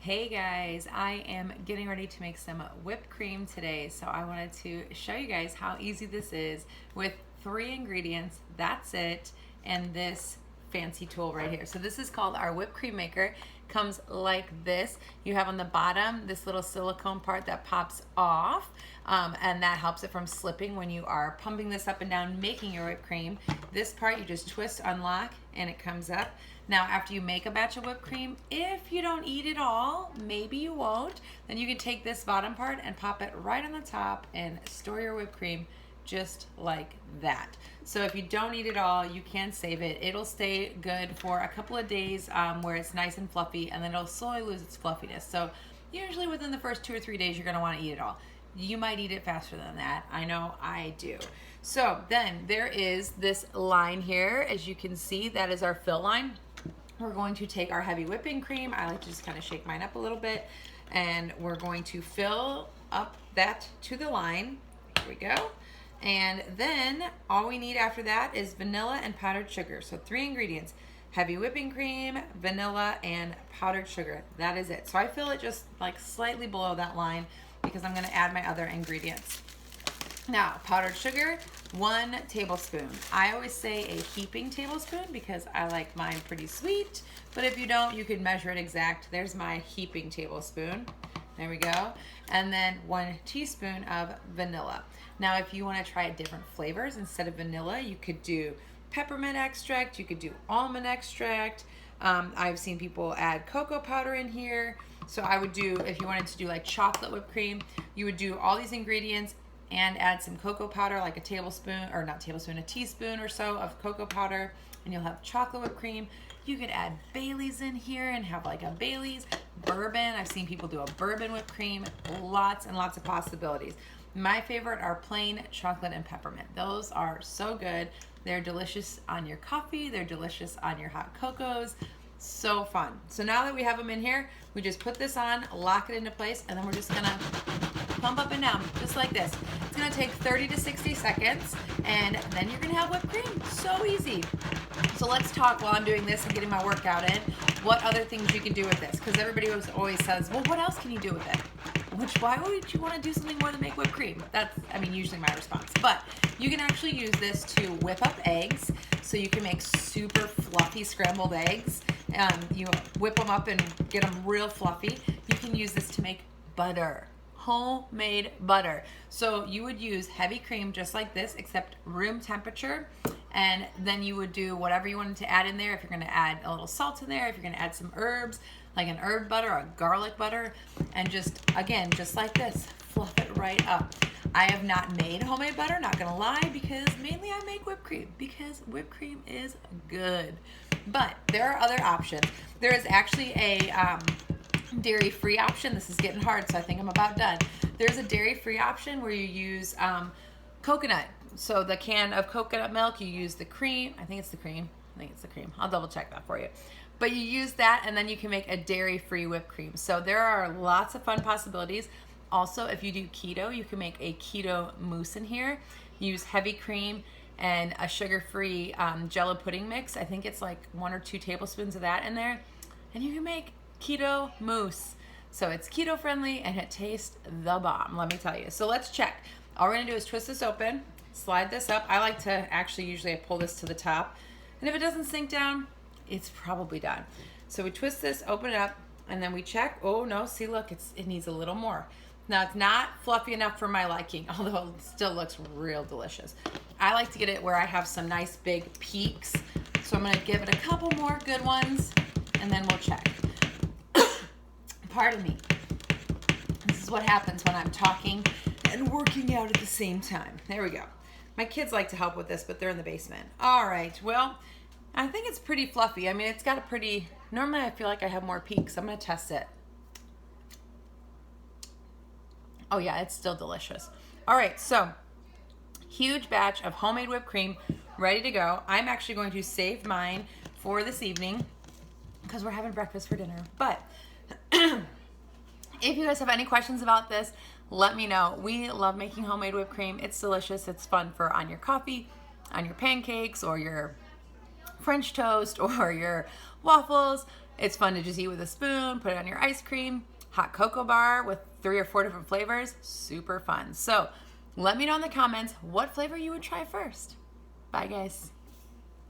Hey guys, I am getting ready to make some whipped cream today, so I wanted to show you guys how easy this is with 3 ingredients. That's it, and this fancy tool right here. So this is called our whipped cream maker. Comes like this. You have on the bottom this little silicone part that pops off, and that helps it from slipping when you are pumping this up and down making your whipped cream. This part you just twist, unlock, and it comes up. Now after you make a batch of whipped cream, if you don't eat it all, maybe you won't, then you can take this bottom part and pop it right on the top and store your whipped cream just like that. So if you don't eat it all, you can save it. It'll stay good for a couple of days where it's nice and fluffy, and then it'll slowly lose its fluffiness. So usually within the first 2 or 3 days, you're gonna wanna eat it all. You might eat it faster than that. I know I do. So then there is this line here. As you can see, that is our fill line. We're going to take our heavy whipping cream. I like to just kind of shake mine up a little bit, and we're going to fill up that to the line. Here we go. And then all we need after that is vanilla and powdered sugar. So 3 ingredients: heavy whipping cream, vanilla, and powdered sugar. That is it. So I fill it just like slightly below that line because I'm gonna add my other ingredients. Now, powdered sugar, 1 tablespoon. I always say a heaping tablespoon because I like mine pretty sweet, but if you don't, you could measure it exact. There's my heaping tablespoon. There we go. And then 1 teaspoon of vanilla. Now, if you want to try different flavors, instead of vanilla, you could do peppermint extract, you could do almond extract. I've seen people add cocoa powder in here. So I would do, if you wanted to do like chocolate whipped cream, you would do all these ingredients and add some cocoa powder, like a tablespoon, or not tablespoon, a teaspoon or so of cocoa powder, and you'll have chocolate whipped cream. You could add Bailey's in here and have like a Bailey's, bourbon. I've seen people do a bourbon whipped cream. Lots and lots of possibilities. My favorite are plain chocolate and peppermint. Those are so good. They're delicious on your coffee. They're delicious on your hot cocos. So fun. So now that we have them in here, we just put this on, lock it into place, and then we're just gonna pump up and down, just like this. It's gonna take 30 to 60 seconds, and then you're gonna have whipped cream. So easy. So let's talk while I'm doing this and getting my workout in, what other things you can do with this, because everybody always says, well, what else can you do with it? Why would you want to do something more than make whipped cream? That's, usually my response. But you can actually use this to whip up eggs, so you can make super fluffy scrambled eggs. You whip them up and get them real fluffy. You can use this to make butter, homemade butter. So you would use heavy cream just like this, except room temperature. And then you would do whatever you wanted to add in there. If you're going to add a little salt in there, if you're going to add some herbs, like an herb butter, a garlic butter, and just, again, just like this, fluff it right up. I have not made homemade butter, not gonna lie, because mainly I make whipped cream because whipped cream is good. But there are other options. There is actually a dairy-free option. This is getting hard, so I think I'm about done. There's a dairy-free option where you use coconut. So the can of coconut milk, you use the cream. I think it's the cream. I'll double check that for you. But you use that, and then you can make a dairy-free whipped cream. So there are lots of fun possibilities. Also, if you do keto, you can make a keto mousse in here. Use heavy cream and a sugar-free Jello pudding mix. I think it's like 1 or 2 tablespoons of that in there. And you can make keto mousse. So it's keto friendly and it tastes the bomb, let me tell you. So let's check. All we're gonna do is twist this open, slide this up. I like to usually I pull this to the top. And if it doesn't sink down, it's probably done. So we twist this, open it up, and then we check. Oh no, see, look, it needs a little more. Now it's not fluffy enough for my liking, although it still looks real delicious. I like to get it where I have some nice big peaks. So I'm gonna give it a couple more good ones, and then we'll check. Pardon me. This is what happens when I'm talking and working out at the same time. There we go. My kids like to help with this, but they're in the basement. All right, well, I think it's pretty fluffy. It's got a pretty, normally I feel like I have more peaks. I'm gonna test it. Oh yeah, it's still delicious. All right, so huge batch of homemade whipped cream ready to go. I'm actually going to save mine for this evening because we're having breakfast for dinner. But if you guys have any questions about this, let me know. We love making homemade whipped cream. It's delicious. It's fun for on your coffee, on your pancakes, or your French toast, or your waffles. It's fun to just eat with a spoon, put it on your ice cream, hot cocoa bar with 3 or 4 different flavors. Super fun. So let me know in the comments what flavor you would try first. Bye, guys.